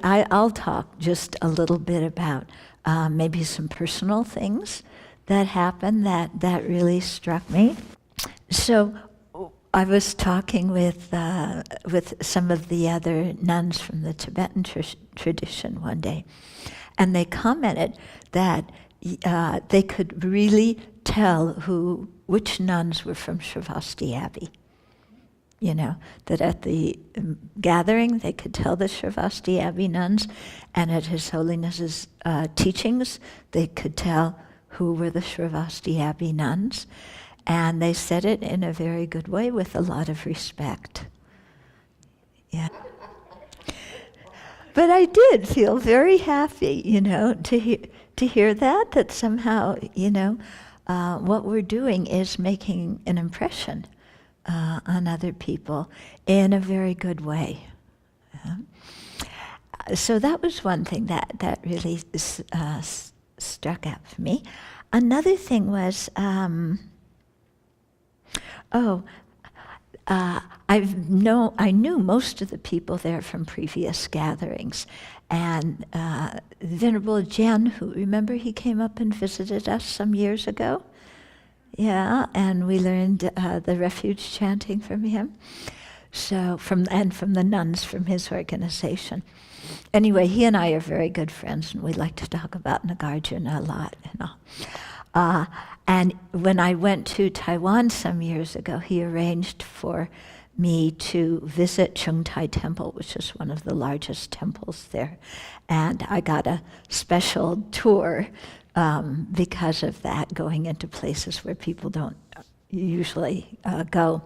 I'll talk just a little bit about maybe some personal things that happened that really struck me. So I was talking with some of the other nuns from the Tibetan tradition one day, and they commented that they could really tell which nuns were from Sravasti Abbey. You know, that at the gathering they could tell the Sravasti Abbey nuns, and at His Holiness's teachings they could tell who were the Sravasti Abbey nuns. And they said it in a very good way with a lot of respect. Yeah. But I did feel very happy, you know, to hear that somehow, you know, what we're doing is making an impression on other people in a very good way. So that was one thing that really struck out for me. Another thing was, I knew most of the people there from previous gatherings, and Venerable Chodron, who, remember, he came up and visited us some years ago. Yeah, and we learned the refuge chanting from him. So from the nuns from his organization. Anyway, he and I are very good friends, and we like to talk about Nagarjuna a lot and all. And when I went to Taiwan some years ago, he arranged for me to visit Chungtai Temple, which is one of the largest temples there. And I got a special tour because of that, going into places where people don't usually go.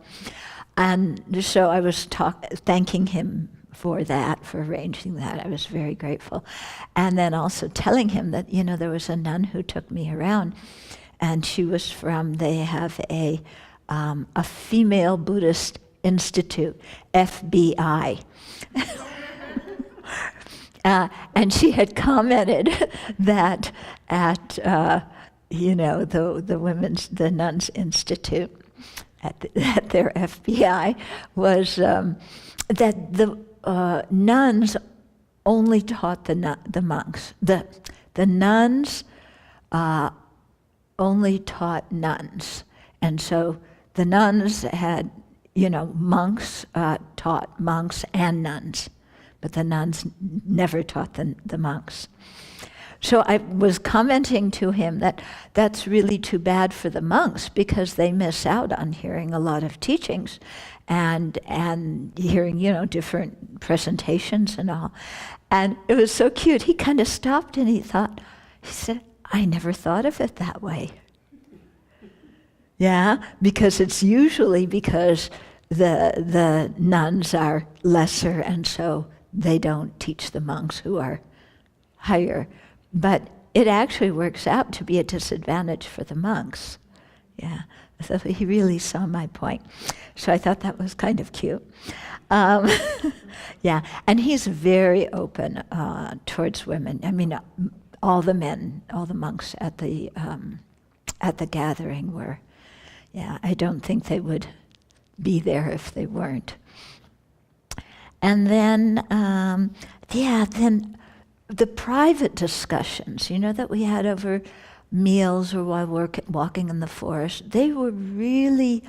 And so I was thanking him for that, for arranging that. I was very grateful. And then also telling him that, you know, there was a nun who took me around, and she was they have a female Buddhist institute, FBI. And she had commented that at, you know, the Nuns Institute, at their FBI, was that the nuns only taught the monks. The nuns only taught nuns. And so the nuns had, you know, monks taught monks and nuns, but the nuns never taught the monks. So I was commenting to him that that's really too bad for the monks, because they miss out on hearing a lot of teachings and hearing, you know, different presentations and all. And it was so cute. He kind of stopped and he said, I never thought of it that way. Yeah, because it's usually because the nuns are lesser, and so they don't teach the monks who are higher. But it actually works out to be a disadvantage for the monks. Yeah, so he really saw my point. So I thought that was kind of cute. Yeah, and he's very open towards women. I mean, all the monks at the gathering were. Yeah, I don't think they would be there if they weren't. And then, then the private discussions, you know, that we had over meals or while walking in the forest, they were really,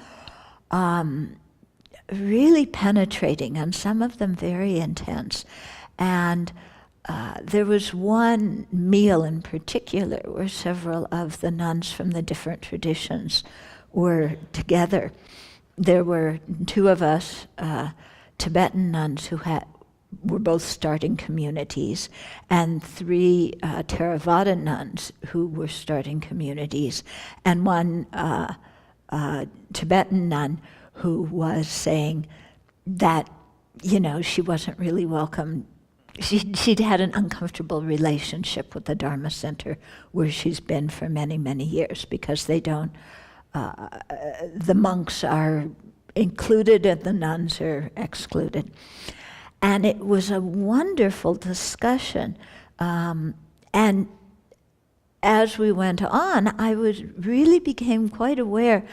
really penetrating, and some of them very intense. And there was one meal in particular where several of the nuns from the different traditions were together. There were two of us Tibetan nuns who were both starting communities, and three Theravada nuns who were starting communities, and one Tibetan nun who was saying that, you know, she wasn't really welcome. She'd had an uncomfortable relationship with the Dharma Center where she's been for many, many years, because they don't, the monks are included and the nuns are excluded. And it was a wonderful discussion. And as we went on, I really became quite aware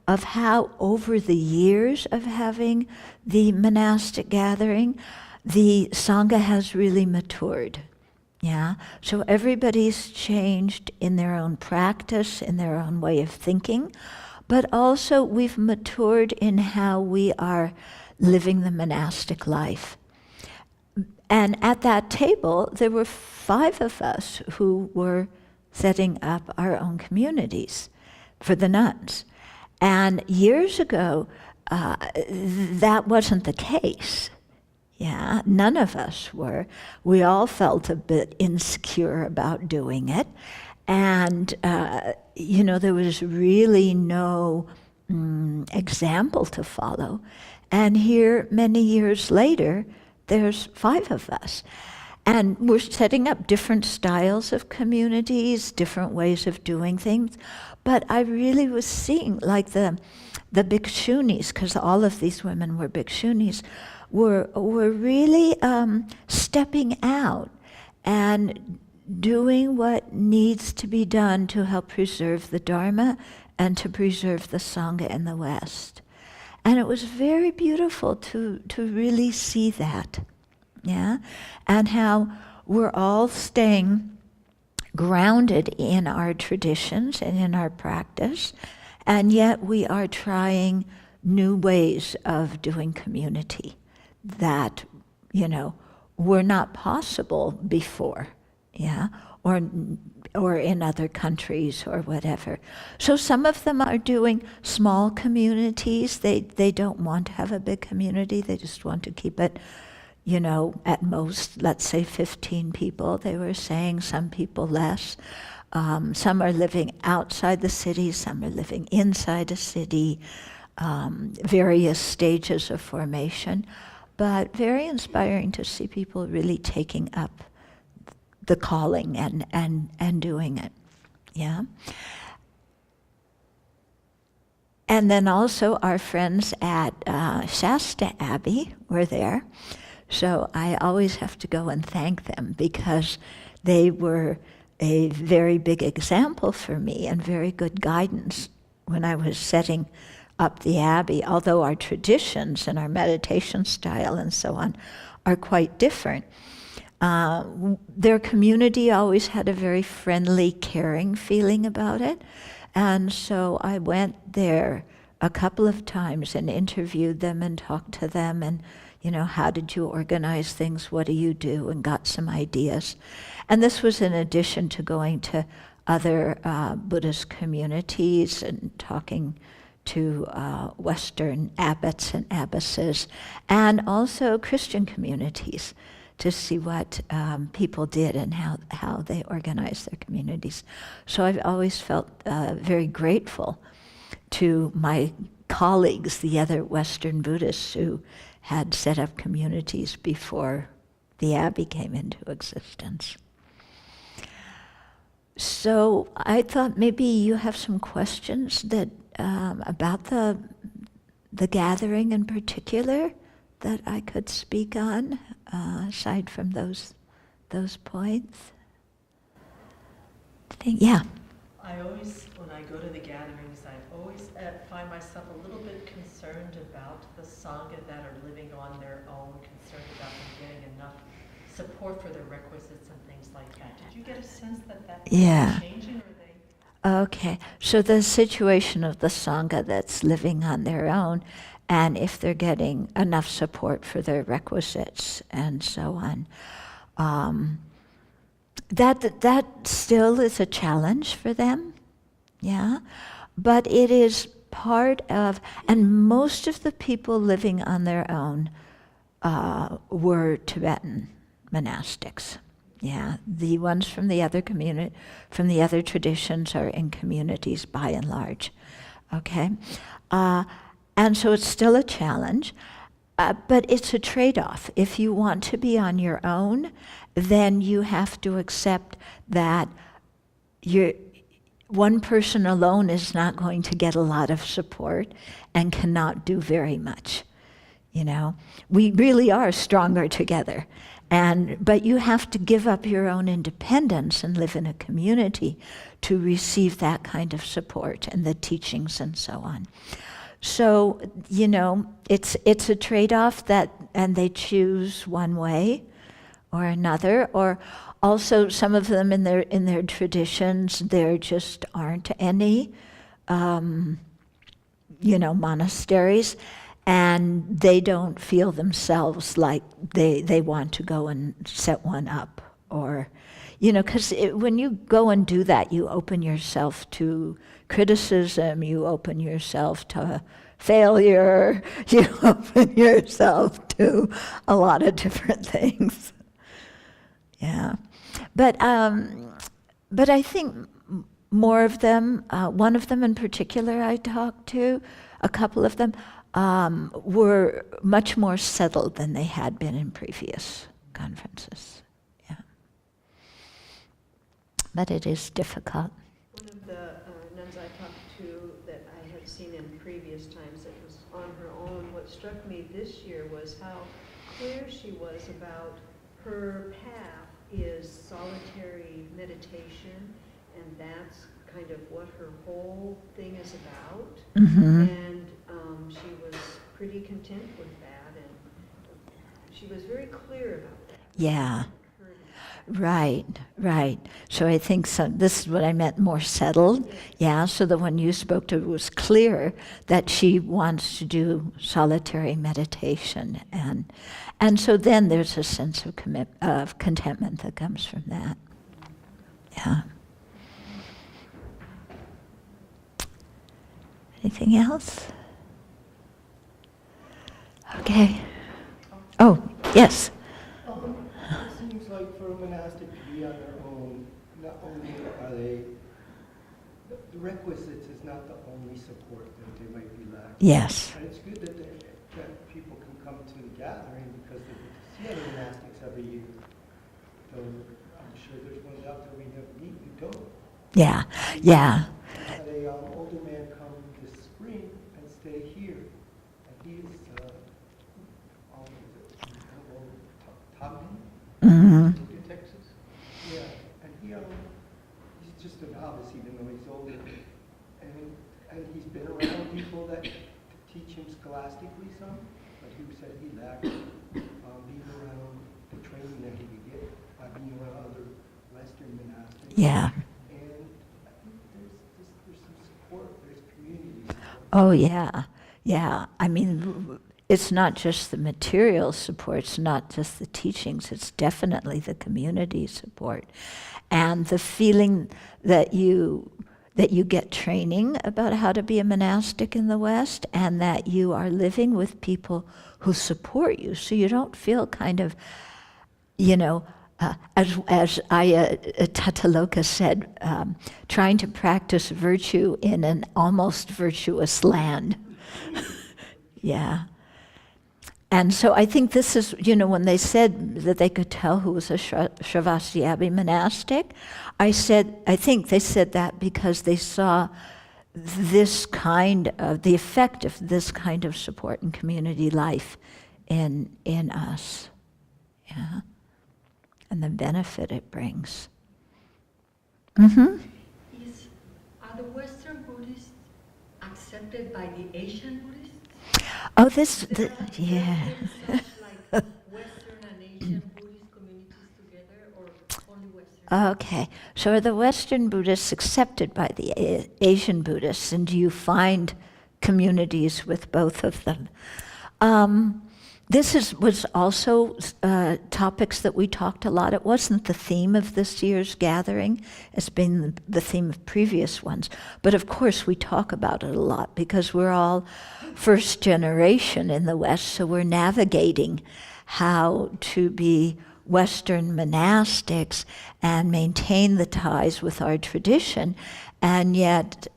of how over the years of having the monastic gathering, the Sangha has really matured. Yeah, so everybody's changed in their own practice, in their own way of thinking, but also we've matured in how we are living the monastic life. And at that table, there were 5 of us who were setting up our own communities for the nuns. And years ago, that wasn't the case. Yeah, none of us were. We all felt a bit insecure about doing it. And, there was really no example to follow. And here, many years later, there's 5 of us. And we're setting up different styles of communities, different ways of doing things. But I really was seeing, like the bhikshunis, because all of these women were bhikshunis, were really stepping out and doing what needs to be done to help preserve the Dharma and to preserve the Sangha in the West. And it was very beautiful to really see that, yeah? And how we're all staying grounded in our traditions and in our practice, and yet we are trying new ways of doing community that, were not possible before, yeah, or in other countries or whatever. So some of them are doing small communities. They don't want to have a big community. They just want to keep it, at most, let's say 15 people, they were saying, some people less. Some are living outside the city, some are living inside a city, various stages of formation. But very inspiring to see people really taking up the calling and doing it, yeah? And then also our friends at Shasta Abbey were there. So I always have to go and thank them because they were a very big example for me and very good guidance when I was setting up the Abbey, although our traditions and our meditation style and so on are quite different. Their community always had a very friendly, caring feeling about it. And so I went there a couple of times and interviewed them and talked to them and, how did you organize things? What do you do? And got some ideas. And this was in addition to going to other Buddhist communities and talking to Western abbots and abbesses, and also Christian communities to see what people did and how they organized their communities. So I've always felt very grateful to my colleagues, the other Western Buddhists who had set up communities before the Abbey came into existence. So I thought maybe you have some questions that about the gathering in particular that I could speak on, aside from those points. Yeah. I always, when I go to the gatherings, I always find myself a little bit concerned about the Sangha that are living on their own, concerned about them getting enough support for their requisites and things like that. Did you get a sense that that's changing, or Okay, so the situation of the Sangha that's living on their own, and if they're getting enough support for their requisites and so on. That still is a challenge for them, yeah? But it is part of, and most of the people living on their own were Tibetan monastics. Yeah, the ones from the other community, from the other traditions are in communities by and large, okay? And so it's still a challenge, but it's a trade-off. If you want to be on your own, then you have to accept that one person alone is not going to get a lot of support and cannot do very much, We really are stronger together. But you have to give up your own independence and live in a community to receive that kind of support and the teachings and so on. So, it's a trade-off that and they choose one way or another, or also some of them in their traditions, there just aren't any, monasteries, and they don't feel themselves like they want to go and set one up, or, because when you go and do that, you open yourself to criticism, you open yourself to failure, you open yourself to a lot of different things. Yeah, but I think more of them, one of them in particular I talked to, a couple of them, were much more settled than they had been in previous conferences. Yeah, but it is difficult. One of the nuns I talked to that I had seen in previous times that was on her own, what struck me this year was how clear she was about her path is solitary meditation, and that's kind of what her whole thing is about. Mm-hmm. And she was pretty content with that, and she was very clear about that. Yeah. Right. So I think this is what I meant, more settled. Yeah, so the one you spoke to was clear that she wants to do solitary meditation. And so then there's a sense of contentment that comes from that. Yeah. Anything else? Okay. Oh, yes. It seems like for a monastic to be on their own, not only are they, the requisites is not the only support that they might be lacking. Yes. And it's good that people can come to the gathering because they get to see other monastics every year. So I'm sure there's ones out there we never meet who don't. Yeah. I had a older man come this spring and stay here. And he is, Tubman? Mm-hmm. In Texas? Yeah, and he's just a novice even though he's older. And he's been around people that teach him scholastically some, but he said he lacked being around the training that he could get by being around other Western monastics. Yeah. And I think there's some support, there's community support. Oh, yeah. I mean, it's not just the material support, it's not just the teachings, it's definitely the community support. And the feeling that you get training about how to be a monastic in the West, and that you are living with people who support you, so you don't feel kind of, as Aya Tataloka said, trying to practice virtue in an almost virtuous land. Yeah. And so I think this is, when they said that they could tell who was a Sravasti Abbey monastic, I think they said that because they saw the effect of this kind of support and community life in us. Yeah. And the benefit it brings. Mm-hmm. Are the Western Buddhists accepted by the Asian Buddhists? Oh, Yeah. Such like Western and Asian Buddhist communities together, or only Western? Okay, so are the Western Buddhists accepted by the Asian Buddhists, and do you find communities with both of them? This was also topics that we talked a lot. It wasn't the theme of this year's gathering. It's been the theme of previous ones. But of course we talk about it a lot because we're all first generation in the West, so we're navigating how to be Western monastics and maintain the ties with our tradition and yet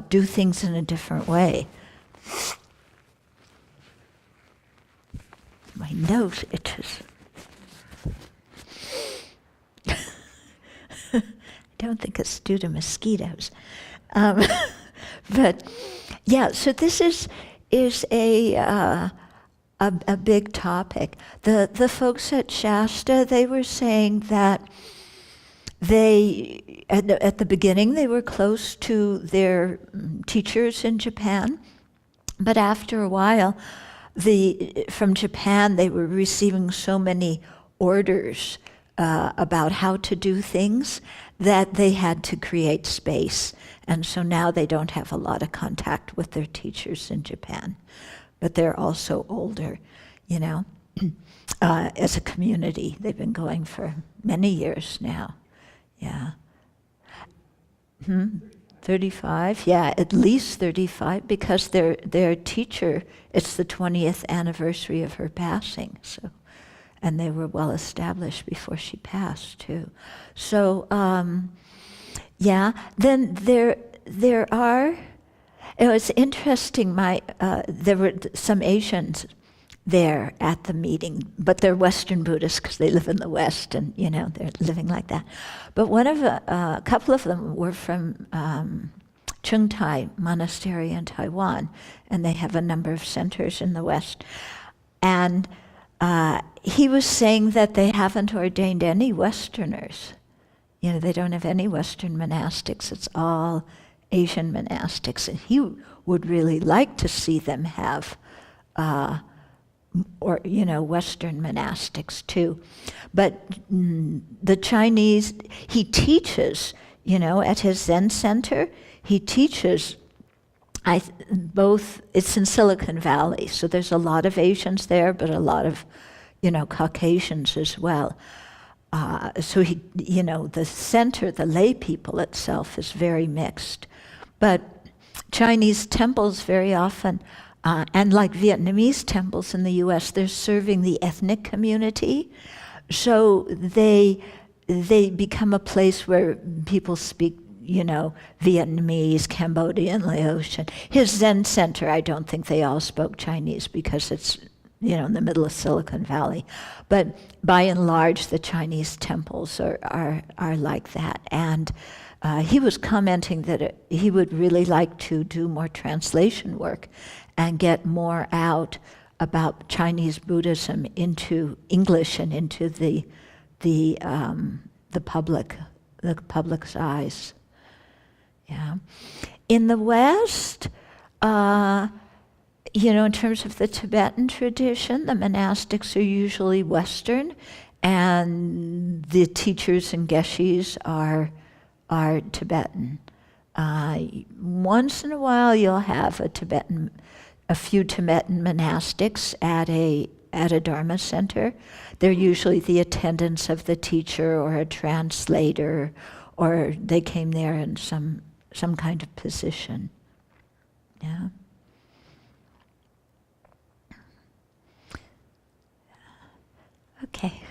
do things in a different way. My nose itches. I don't think it's due to mosquitoes. But yeah, so this is a big topic. The folks at Shasta, they were saying that they, at the beginning, they were close to their teachers in Japan, but after a while, from Japan, they were receiving so many orders about how to do things that they had to create space. And so now they don't have a lot of contact with their teachers in Japan. But they're also older, you know, as a community. They've been going for many years now. Yeah. 35, yeah, at least 35, because their teacher, it's the 20th anniversary of her passing, so, and they were well established before she passed too. So, yeah, then there are, it was interesting, there were some Asians there at the meeting, but they're Western Buddhists because they live in the West, and you know they're living like that. But a couple of them were from Chungtai Monastery in Taiwan, and they have a number of centers in the West. And he was saying that they haven't ordained any Westerners. You know, they don't have any Western monastics. It's all Asian monastics, and he would really like to see them have. Or, you know, Western monastics too. But the Chinese, he teaches, you know, at his Zen center, he teaches both, it's in Silicon Valley, so there's a lot of Asians there, but a lot of, you know, Caucasians as well. So he, you know, the center, the lay people itself is very mixed. But Chinese temples very often, and like Vietnamese temples in the US, they're serving the ethnic community. So they become a place where people speak, you know, Vietnamese, Cambodian, Laotian. His Zen center, I don't think they all spoke Chinese because it's, you know, in the middle of Silicon Valley. But by and large, the Chinese temples are like that. And he was commenting that he would really like to do more translation work and get more out about Chinese Buddhism into English and into the public's eyes. Yeah. In the West, you know, in terms of the Tibetan tradition, the monastics are usually Western, and the teachers and geshis are Tibetan. Once in a while, you'll have a few Tibetan monastics at a Dharma center. They're usually the attendants of the teacher or a translator, or they came there in some kind of position. Yeah. Okay.